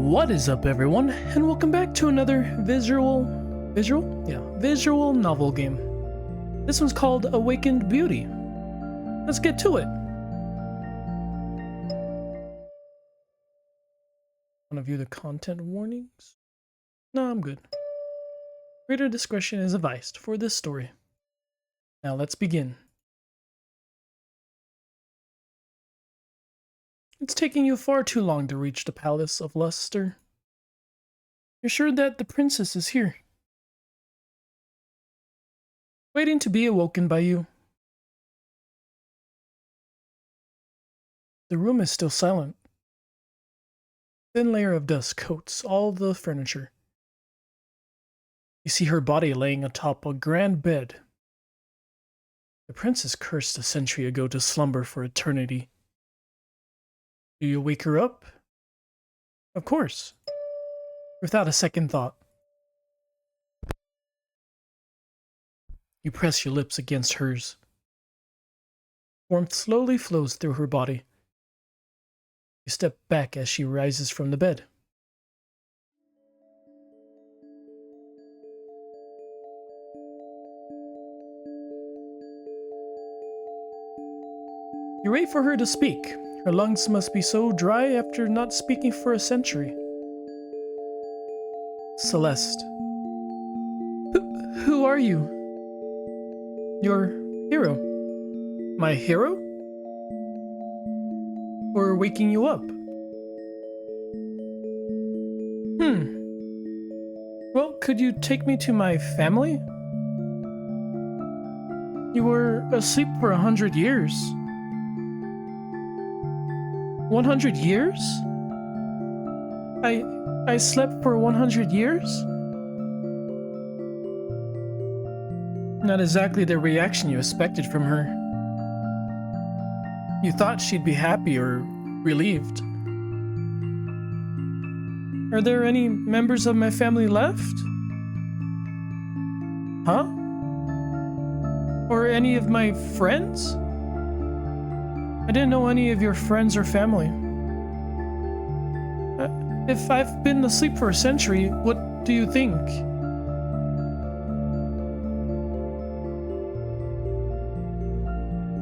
What is up, everyone, and welcome back to another visual novel game. This one's called Awakened Beauty. Let's get to it. Want to view the content warnings? No, I'm good. Reader discretion is advised for this story. Now let's begin. It's taking you far too long to reach the Palace of Luster. You're sure that the princess is here, waiting to be awoken by you. The room is still silent. A thin layer of dust coats all the furniture. You see her body laying atop a grand bed. The princess cursed a century ago to slumber for eternity. Do you wake her up? Of course. Without a second thought. You press your lips against hers. Warmth slowly flows through her body. You step back as she rises from the bed. You wait for her to speak. Her lungs must be so dry after not speaking for a century. Celeste. Who are you? Your hero. My hero? Or waking you up? Well, could you take me to my family? You were asleep for 100 years. 100 years? I slept for 100 years? Not exactly the reaction you expected from her. You thought she'd be happy or relieved. Are there any members of my family left? Huh? Or any of my friends? I didn't know any of your friends or family. If I've been asleep for a century, what do you think?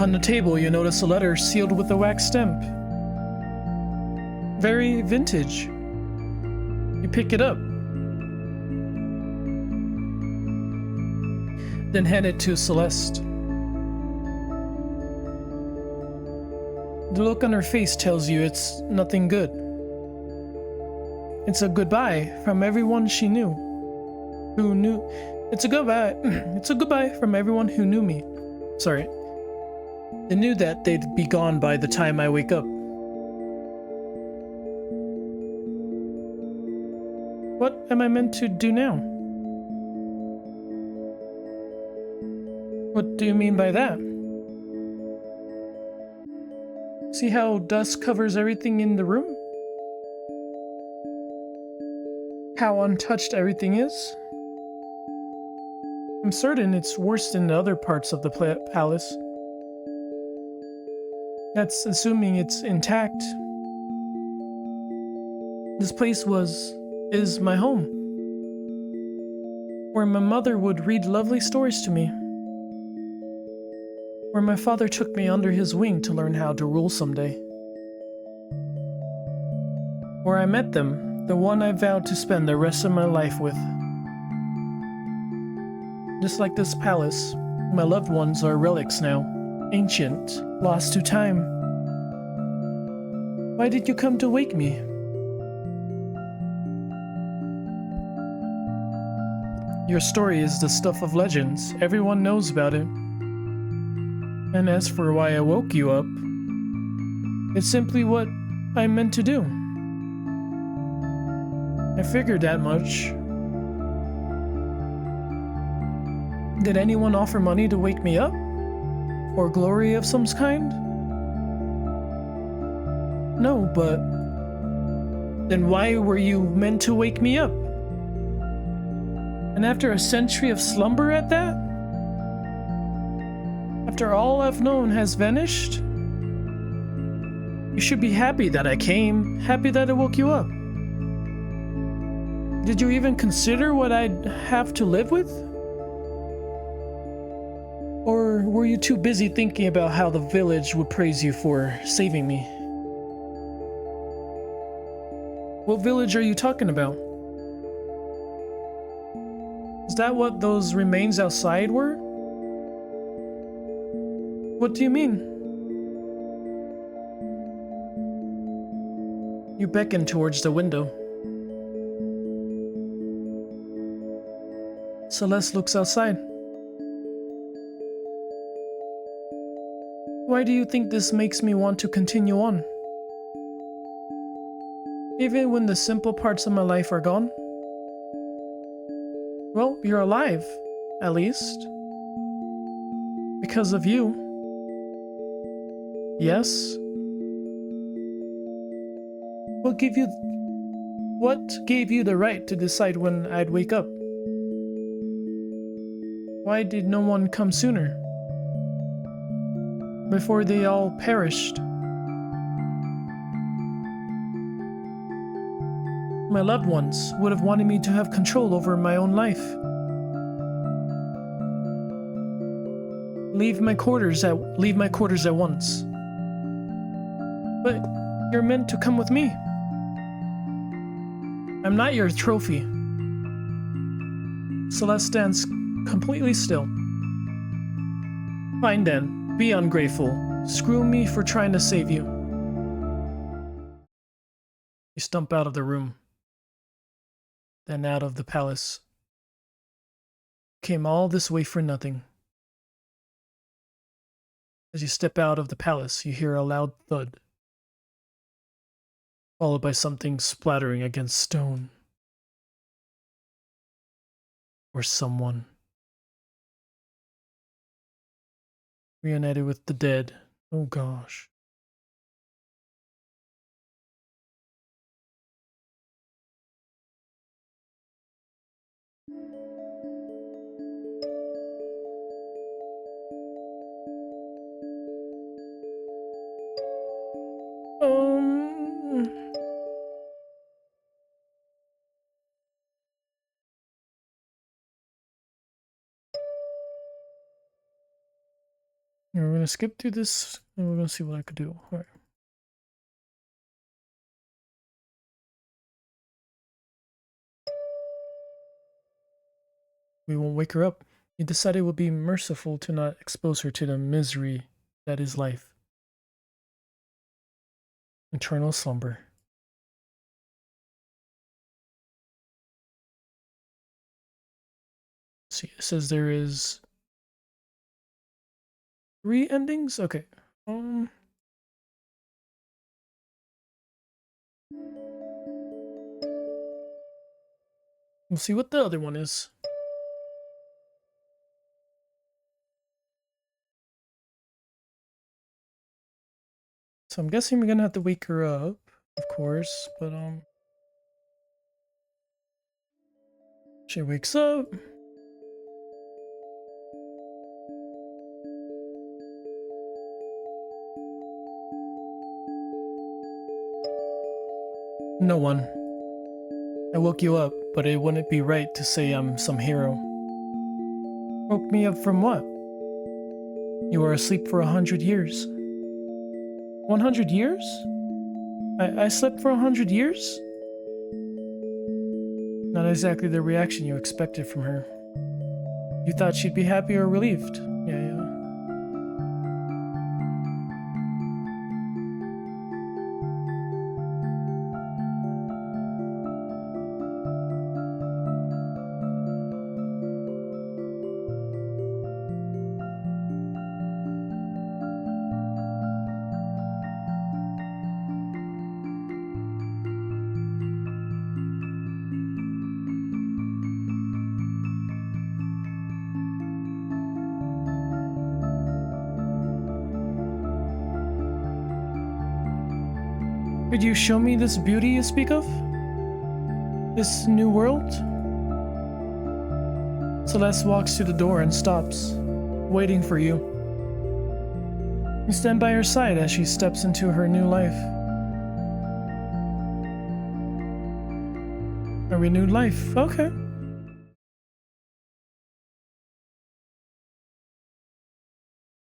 On the table, you notice a letter sealed with a wax stamp. Very vintage. You pick it up. Then hand it to Celeste. The look on her face tells you it's nothing good. It's a goodbye from everyone she knew. It's a goodbye from everyone who knew me. Sorry. They knew that they'd be gone by the time I wake up. What am I meant to do now? What do you mean by that? See how dust covers everything in the room? How untouched everything is? I'm certain it's worse than the other parts of the palace. That's assuming it's intact. This place is my home, where my mother would read lovely stories to me, where my father took me under his wing to learn how to rule someday, where I met them, the one I vowed to spend the rest of my life with. Just like this palace, my loved ones are relics now, ancient, lost to time. Why did you come to wake me? Your story is the stuff of legends. Everyone knows about it. And as for why I woke you up, it's simply what I meant to do. I figured that much. Did anyone offer money to wake me up? Or glory of some kind? No, but then why were you meant to wake me up? And after a century of slumber at that? After all I've known has vanished? You should be happy that I came, happy that I woke you up. Did you even consider what I'd have to live with? Or were you too busy thinking about how the village would praise you for saving me? What village are you talking about? Is that what those remains outside were? What do you mean? You beckon towards the window. Celeste looks outside. Why do you think this makes me want to continue on? Even when the simple parts of my life are gone? Well, you're alive, at least. Because of you. Yes. What gave you the right to decide when I'd wake up? Why did no one come sooner? Before they all perished. My loved ones would have wanted me to have control over my own life. Leave my quarters at once. But you're meant to come with me. I'm not your trophy. Celeste stands completely still. Fine then, be ungrateful. Screw me for trying to save you. You stump out of the room. Then out of the palace. Came all this way for nothing. As you step out of the palace, you hear a loud thud, followed by something splattering against stone. Or someone. Reunited with the dead. Oh gosh. We're gonna skip through this and we're gonna see what I could do. All right. We won't wake her up. You decided it would be merciful to not expose her to the misery that is life. Eternal slumber. Let's see, it says there is 3 endings? Okay. We'll see what the other one is. So I'm guessing we're gonna have to wake her up, of course, but she wakes up. No one. I woke you up, but it wouldn't be right to say I'm some hero. Woke me up from what? You were asleep for 100 years. 100 years? I slept for 100 years? Not exactly the reaction you expected from her. You thought she'd be happy or relieved. Yeah. Could you show me this beauty you speak of? This new world? Celeste walks to the door and stops, waiting for you. You stand by her side as she steps into her new life. A renewed life. Okay.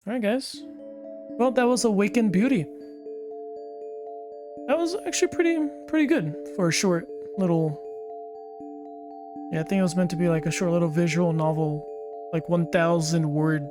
Alright, guys. Well, that was Awakened Beauty. That was actually pretty good for a short little... Yeah, I think it was meant to be like a short little visual novel, like 1,000 word